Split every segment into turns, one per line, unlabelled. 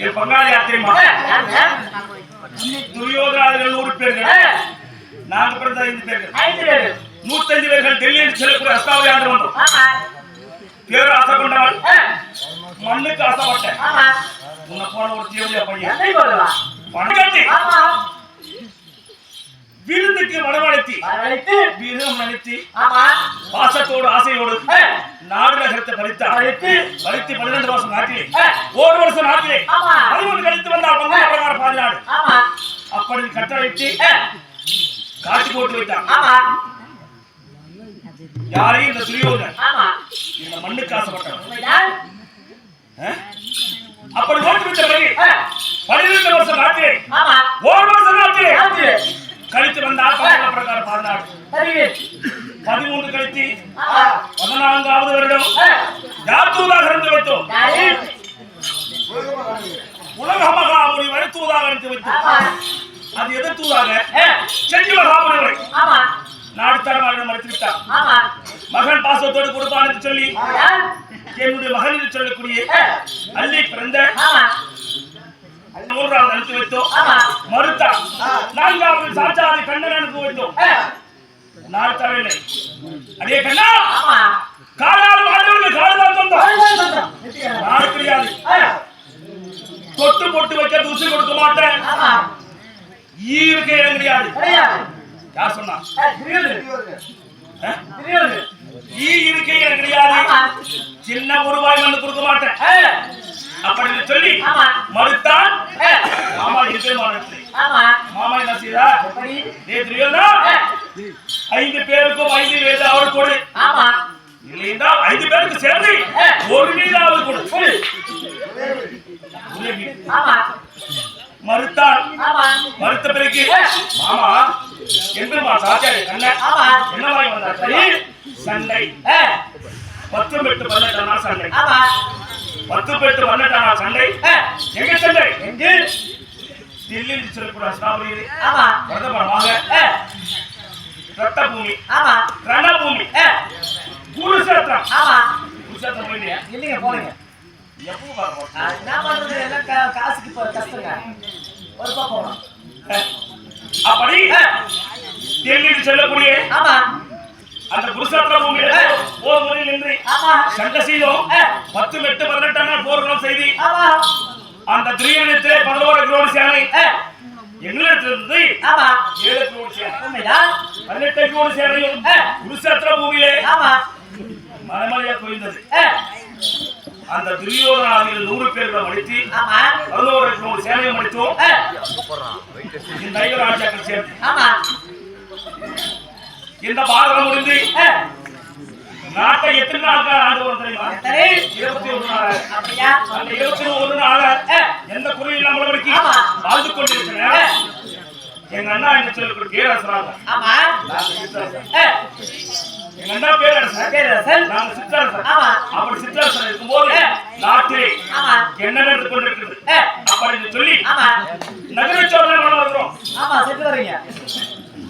என் பங்காளி யாத்திரைமா துரியோதனாதிகள் 100 பேர்கள், நாங்க பிறந்த 5 பேர்கள், 105 பேர்கள் டெல்லியில் செல்லக்கூடிய அஸ்தாவை ஆண்டு வந்தோம். பேர் ஆசை கொண்டவன், மண்ணுக்கு ஆசைப்பட்டேன். உன்னை போன ஒரு தீவிர பையன் பணக்காட்டி விருந்துக்கு வரவழைத்தி வீரம் நினைத்தி பாசத்தோடு ஆசையோடு நாடு நகரத்தை பறித்து 12 வருஷம் நாட்டிலே, 1 வருஷம் நாட்டிலே 11 கழித்து வந்தால் பிரகாரம் 14. அப்படி கட்டளையிட்டு காட்சி போட்டு வைத்தான். யாரையும் இந்த துரியோதனன் இந்த மண்ணுக்கு ஆசைப்பட்டான். அப்படி ஓட்டு வைத்த பிறகு 12 வருஷம் நாட்டிலே, 1 வருஷம் நாட்டிலே கழித்து வந்தால் பிரகாரம் 14. 13 கழித்து 14வது வருடம் யாத்தூதாக இருந்து வைத்தோம். உலக மகாமுனி வரைத்தூதாக இருந்து வைத்தோம். அது எதிர்த்தூதாக செஞ்சு மகாமுனிவரை நாடு தரமாக மறைத்து விட்டார். மகன் பாசத்தோடு கொடுப்பான் என்று சொல்லி என்னுடைய மகன் என்று சொல்லக்கூடிய அள்ளி பிறந்த 3வது அனுப்பி வைத்தோம். மறுத்தான். 4வது சாச்சாதி கண்ணன் அனுப்பி வைத்தோம். நாடு தரவில்லை. அடே கண்ணா, காலால் வாழ்ந்தவர்கள் காடுதான் சொந்தம், நாடு கிடையாது. தொட்டு போட்டு வைக்க தூசி கொடுக்க மாட்டேன். ஈருக்கே கிடையாது. யார் சொன்னா? ஈ இருக்கை கிடையாது. சின்ன ரூபாய் மண்ணு கொடுக்க மாட்டேன் அப்படின்னு சொல்லி மறுத்தான். மாமா இருக்கிற மாமா என்ன செய்தா? 5 பேருக்கும் 5 வேலை அவர் கொடு, இல்லையா 5 பேருக்கு சேர்ந்து 1 மீதாவது கொடு. மறுத்தான். மறுத்த பிறகு மாமா என்றுமா சாச்சாரி கண்ணன் என்னவாய் வந்தார்? சண்டை 10 பெட்டு 18 நாள் சண்டை. 10 பெட்டு 18 நாள் சண்டை. எங்க சண்டை? எங்கு? தில்லியில் சொல்லக்கூடிய ஸ்தாபரியில் பிரதமரமாக ரத்த பூமி, ரணபூமி, குருஷேத்திரம். குருஷேத்திரம் போயிட்டியா? இல்லைங்க, போறீங்க. எப்போ பார்க்க என்ன பண்றது? எல்லாம் காசுக்கு கஷ்டங்க. ஒரு போறோம். அப்படி தில்லியில் சொல்லக்கூடிய அந்த குருஷேத்திர பூமியில போர் முறையில் நின்று சண்டை செய்தோம். 10 பெட்டு 18 நாள் போர்களும் செய்தி அந்த துரியனத்திலே 11 கிலோடு சேனை எங்களிடத்திலிருந்து 7 கிலோடு சேனை 18 கிலோடு சேனையும் குருஷேத்திர பூமியிலே மலைமலையா குவிந்தது. அந்த துரியோதனாதிகள் 100 பேர்களை மடித்து 11 கிலோடு சேனையும் மடித்தோம். இந்த 5 ராஜாக்கள் சேர்த்து இந்த பாரதம் முடிந்து நாட்டை எத்தனை நாட்கள் ஆண்டு வரும் தெரியுமா? 21 நாள். அந்த 21 நாள் எந்த குறையும் இல்லாமல் வாழ்ந்து கொண்டிருக்கிறேன். எங்க அண்ணா என்ன சொல்லக்கூடிய பேரரசராக எங்க அண்ணா பேரரசர், நாங்க சிற்றரசர். அப்படி சிற்றரசர் இருக்கும்போது நாட்டிலே என்ன நடந்து கொண்டிருக்கிறது அப்படின்னு சொல்லி நகரச்சோதனை வருகிறோம்.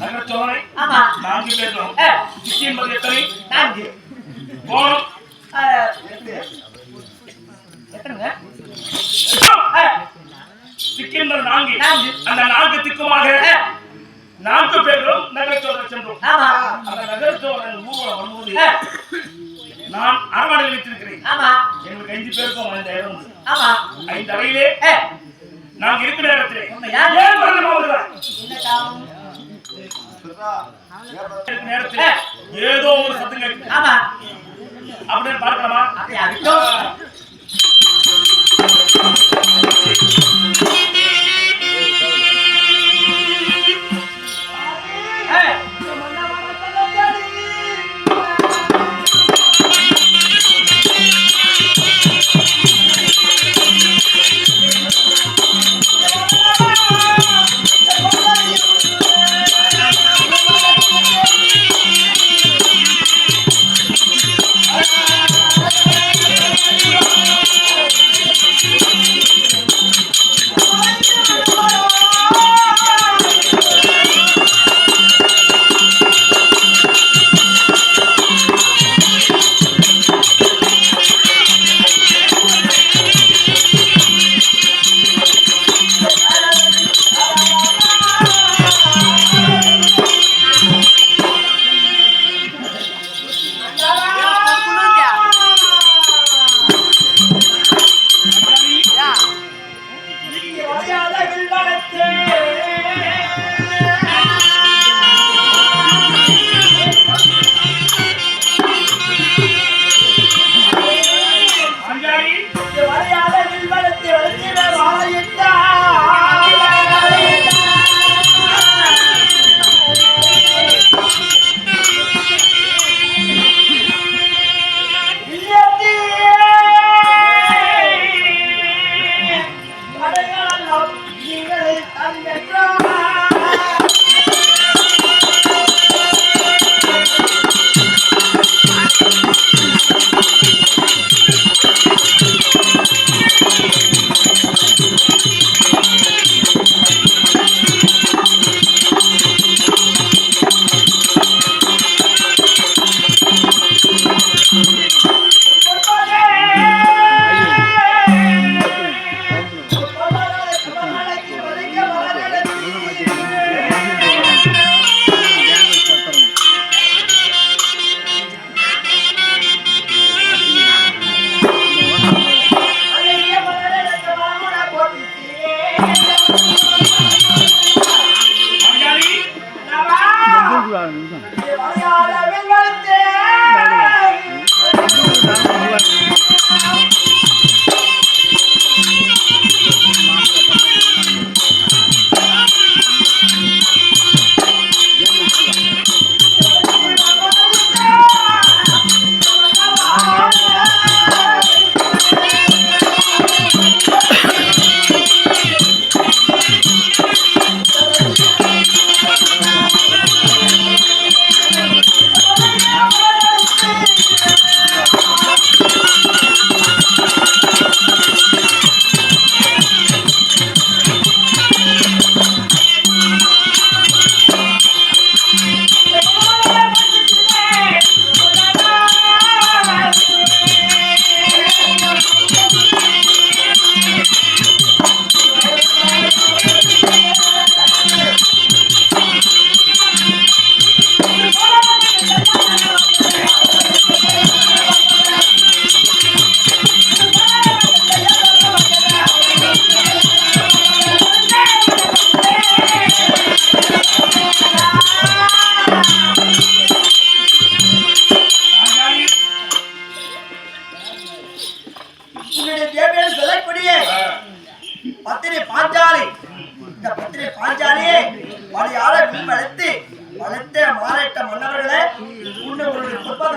நகரச்சோதனை 4 பேரும் என்பது எத்தனை? 4 கோணம் சிக்கின்றது 4. அந்த 4 திக்குமாக 4 பேரும் நகரச்சோதனை சென்றோம். அந்த நகரச்சோதனை ஊர்வலம் வரும்போது நான் அரண்மனையில் வைத்திருக்கிறேன். எங்களுக்கு 5 பேருக்கும் 5 இடம் உண்டு. 5 அறையிலே நாங்க இருக்கிற நேரத்திலே நேரத்தில் ஏதோ ஒரு சத்தம் கேட்குது. அப்படின்னு பார்க்கலாமா?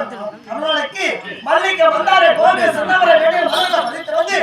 நம்மளுக்கு மல்லிகை வந்தாரே போக சொன்னவரை வெளியே மலர மதித்து வந்து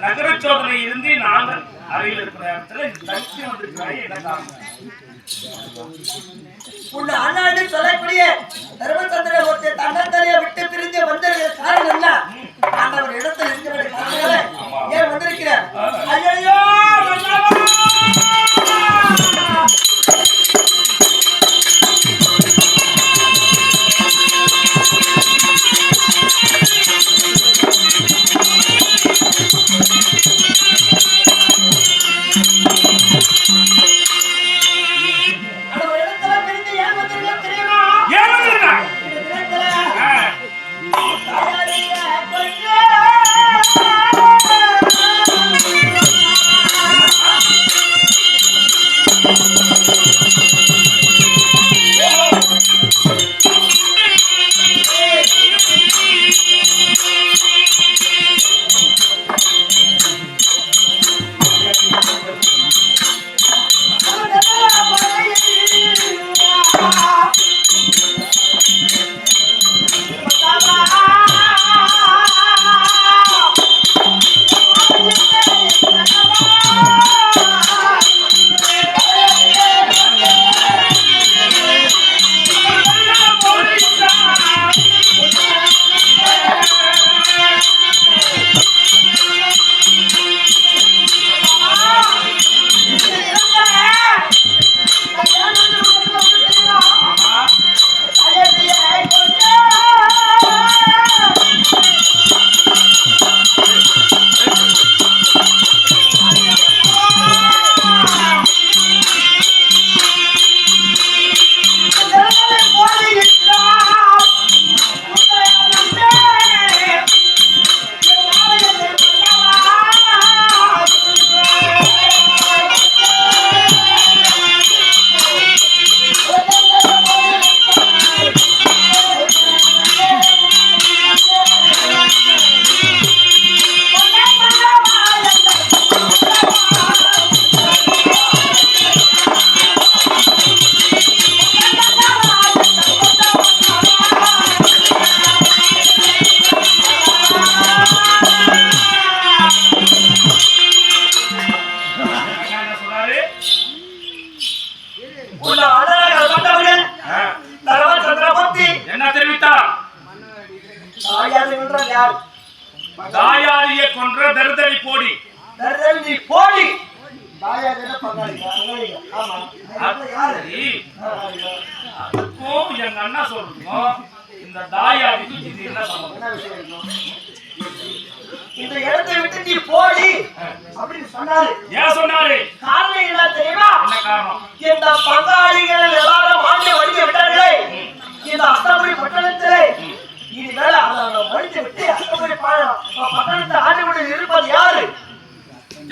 நகரச்சோதனை இருந்து நாங்கள் அறையில் இருக்கிற இடத்துல தனிச்சு வந்திருக்கிறாய்.
உன்னை அண்ணாண்டு சொல்லக்கூடிய தர்மச்சந்திர ஒருத்த தன்னந்தனியை விட்டு பிரிந்து வந்திருக்கிற காரணம் என்ன? அந்த ஒரு இடத்துல இருக்கிற காரணங்களே ஏன் வந்திருக்கிறார்? ஐயோ
தாயாதியை கொன்ற தருதலை போடி
தருதலை போடி
அதுக்கும் எங்க அண்ணா சொல்லணும் இந்த தாயாதிக்கு இது என்ன சம்பந்தம்?
இந்த இடத்தை விட்டு நீ போடி அப்படின்னு சொன்னாரு.
ஏன் சொன்னாரு?
காரணம் என்ன தெரியுமா?
என்ன காரணம்?
இந்த பங்காளிகள் எல்லாரும் ஆண்டு வடிக்க விட்டார்களே இந்த அஸ்தாபுரி பட்டணத்திலே, இனிமேல் அதை வடித்து விட்டு அஸ்தாபுரி பட்டணத்தை ஆண்டு இருப்பது யாரு?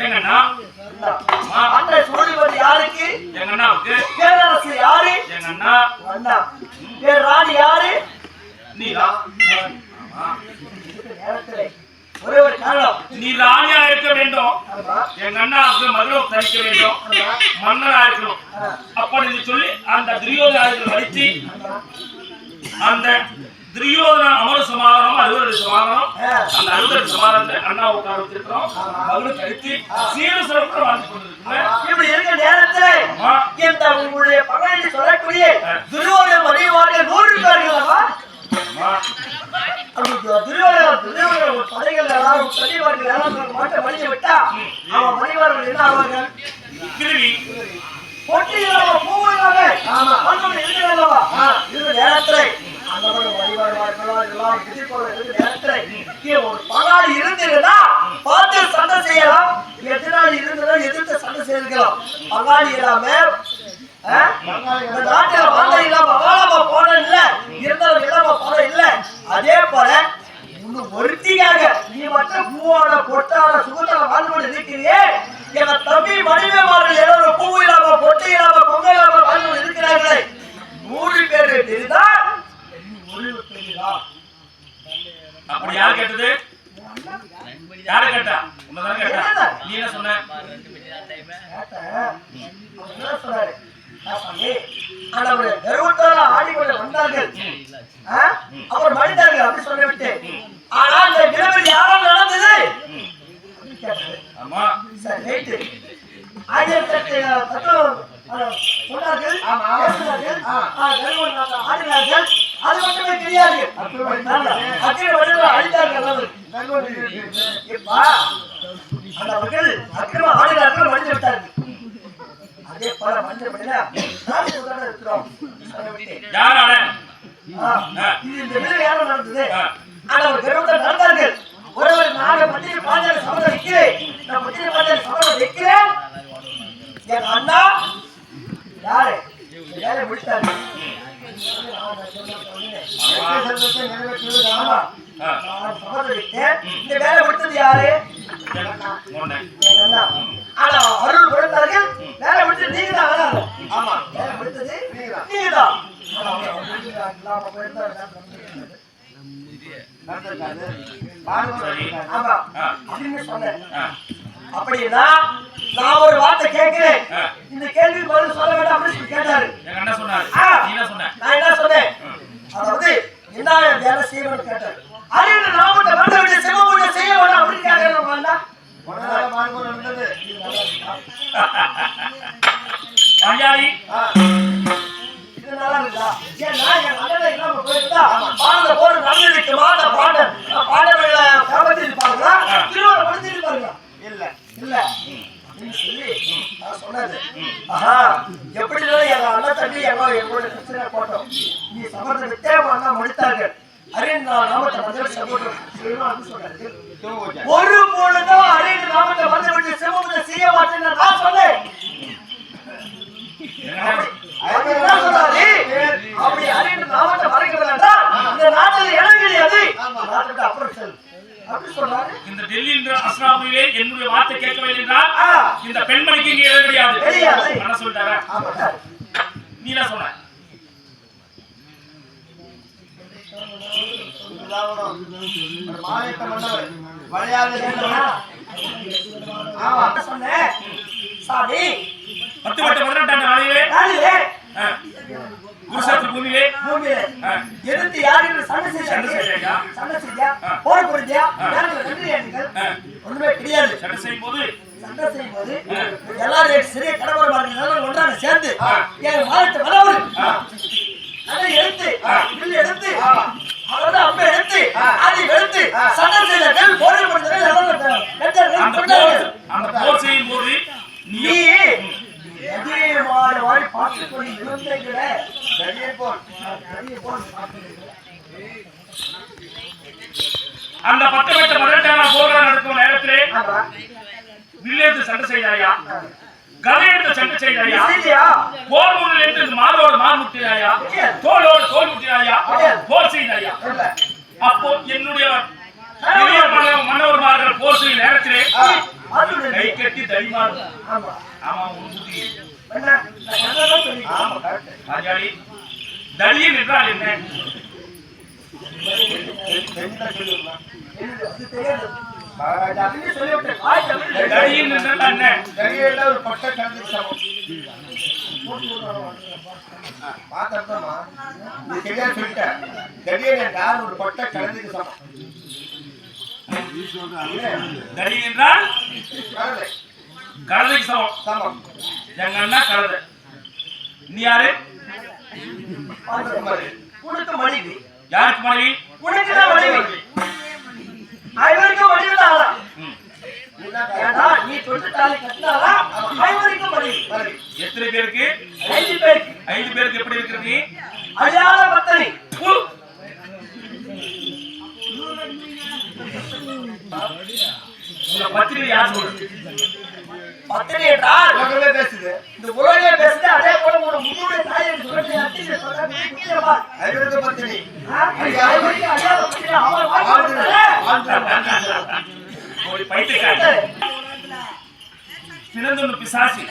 எங்கண்ணா
அன்றை சொல்லுவது யாருக்கு?
எங்கண்ணாவுக்கு.
பேரரசு யாரு?
எங்கண்ணா.
அண்ணா. பேர் ராணி யாரு?
நீதான்.
ஒரே ஒரு காரணம்,
நீ ராணியா இருக்க வேண்டும், எங்க அண்ணாவுக்கு மதுரை தரிக்க வேண்டும், மன்னரா இருக்கணும் அப்படின்னு சொல்லி அந்த துரியோதனை அடித்து அந்த துரியோதன அமர சமாதானம் 60 சமாதானம் அந்த 60 சமாதானத்தை அண்ணா உட்கார வச்சிருக்கிறோம். மதுரை கழித்து சீர சிறப்பு வாழ்ந்து கொண்டிருக்கிறேன்.
இப்படி இருக்க நேரத்தில் இந்த உங்களுடைய பகையை சொல்லக்கூடிய துரியோதன மனைவார்கள் 100 பேர்கள் அல்லவா? துரியோதன படைகள் எல்லாரும் பணிவார்கள் எல்லாரும் மாட்ட மணியை விட்டா அவன் மணிவார்கள் என்ன ஆவார்கள்?
கிருமி
பொட்டியாக பூவாக இருக்கிறல்லவா? இது நேரத்தில் ஒரு பங்காளி இருந்ததுன்னா பார்த்து சண்டை செய்யலாம், எதிராளி இருந்ததா எதிர்த்து சண்டை செய்யலாம். பங்காளி இல்லாம நாட்டில வாழ இல்லாம வாழாம போன இல்ல, இருந்தாலும் இல்லாம போன இல்ல. அதே போல ஒருத்தியாக நீ மட்டும் பூவான பொட்டான சுகத்தான வாழ்ந்து கொண்டு இருக்கிறியே, என தம்பி மனைவிமார்கள் எல்லாரும் பூ இல்லாம பொட்டு இல்லாம பொங்கல் இல்லாம வாழ்ந்து கொண்டு இருக்கிறார்களே 100 பேர் தெரிந்தால்
அப்படி யாரு கேட்டது? யாரு கேட்டா? உன்னதான் கேட்டா. நீ என்ன சொன்ன?
ஆடிக்கொண்டு வந்தார்கள், அவர் மனிதர்கள் அப்படி சொல்லிவிட்டு, ஆனா இந்த நிலவில் யாரும் நடந்தது?
ஆமா
சார் ரைட்டு. 1008 தத்துவம் சொன்னார்கள், ஆடினார்கள். அது மட்டுமே கிடையாது, அழித்தார்கள். அக்கிரம ஆடினார்கள், மனித விட்டார்கள். அதே போல மனித இருக்கிறோம். இந்த நிலை யாரும் நடந்தது? ஆனா ஒரு கருவத்தில் நடந்தார்கள். ஒருவர் நாடு மத்திய பாஞ்சாலி சமரம் வைக்கிறேன், நான் மத்திய பாஞ்சாலி சமரம் வைக்கிறேன். என் அண்ணா யாரு வேலை முடித்தாரு. இந்த வேலை முடித்தது யாரு? ஆனா அருள் கொடுத்தார்கள். வேலை முடிச்சது நீங்க தான். ஆமா, வேலை முடித்தது நீங்க தான். அப்படின்னா நான் ஒரு வார்த்தை கேட்கிறேன், இந்த கேள்வி பதில் சொல்ல வேண்டாம் அப்படின்னு கேட்டாரு. நான் என்ன சொன்னேன்? அதாவது என்ன வேலை செய்யணும்னு கேட்டாரு. அது நான் விட்டு சிவமுடைய செய்ய வேண்டாம் அப்படின்னு கேட்கறேன். இதனால இருந்தா என் அண்ணனை இல்லாம போயிருந்தா பாடல போடு நடந்துருக்கு. பாடல்களை கவனிச்சு இருப்பாங்களா, திருவள்ளுவர் படிச்சு இருப்பாங்களா? இல்ல இல்ல அப்படின்னு சொல்லி நான் சொன்னது. ஆஹா, எப்படி எங்க அண்ணன் தம்பி எங்களோட பிரச்சனை போட்டோம், நீ சமரத்தை விட்டே அண்ணா முடித்தார்கள். அரியன் நாமத்தை மஞ்சள் சமூகம் சொன்னாரு. ஒரு பொழுதும் அரியன் நாமத்தை மஞ்சள் விட்டு சிவமுத்தை செய்ய மாட்டேன்னு நான் சொன்னேன். அப்படி அரியன் நாமத்தை மறைக்கவில்லை என்றால் இந்த நாட்டில் இடம் கிடையாது. அப்புறம் செல் அப்படி சொன்னாரு.
இந்த டெல்லி அஸ்ராபுரியிலே என்னுடைய வார்த்தை கேட்கவில்லை என்றால் இந்த பெண்மணிக்கு இங்கே இடம் கிடையாது என்ன சொல்லிட்டாரா? நீ என்ன சொன்ன?
சாமி
10/18 நாளிலே குருசாத்திர பூமியிலே
எதிர்த்து யாரும் சண்டை செய்யா போர் புரிஞ்சியா ஒண்ணுமே கிடையாது.
சண்டை செய்யும் போது
எல்லாரும் சிறிய கடவுள் ஒன்றாக சேர்ந்து என் மாநிலத்தை வரவர் அதை எடுத்து வில் எடுத்து அதாவது அம்பை எடுத்து அதை எடுத்து சண்டை செய்தார்கள். போரை
அந்த போர் செய்யும் போது
நீ எதிரே மாறி பார்த்துக் கொண்டு இருந்தீங்களே
அந்த 10 வட்ட மரட்டான போராட்டம் நடக்கும் நேரத்திலே வில்லேஜ் சண்டை செய்தாயா, கதை எடுத்து சண்டை செய்தாயா, போர் முன்னில் இருந்து மாரோடு மார் முட்டினாயா, தோளோடு தோல் முட்டினாயா, போர் செய்தாயா. அப்போ என்னுடைய மன்னவர்மார்கள் போர் செய்யும் நேரத்திலே கை கட்டி தடிமாறு. ஆமா முன்கூட்டி ராஜாடி தடியன் என்றால் என்ன? தடியன் என்றால் என்ன?
ஒரு பட்ட கலந்து சமம் பாத்தமா நீ சரியா சொல்லிட்ட. தடியன் என்றால் ஒரு பட்ட கலந்துக்கு சமம்.
தடியன் என்றால்
கலந்து
கழுதைக்கு சமம்.
சமம்.
எங்க அண்ணா கழுதை. நீ யாரு?
உனக்கு மனைவி.
யாருக்கு மனைவி?
உனக்கு தான் மனைவி. ஐவருக்கும் மனைவி தான். நீ தொட்டு தாலி கட்டினாலா? ஐவருக்கும் மனைவி.
எத்தனை பேருக்கு?
5 பேருக்கு.
5 பேருக்கு எப்படி இருக்கிற நீ?
அழியாத பத்தனி.
உங்க பத்திரிகை யார் சொல்றது?
பத்தினி என்றால் உலகமே பேசுது. இந்த உலகமே பேசுது. அதே போல ஒரு முன்னோட தாயை சொல்றது அத்தியே சொல்றது முக்கியமா. ஐவருக்கு பத்தினி. ஐவருக்கு அழியாத பத்தினி. அவன்
ஒரு பைத்தியக்காரன். பிறந்தொன்னு பிசாசி.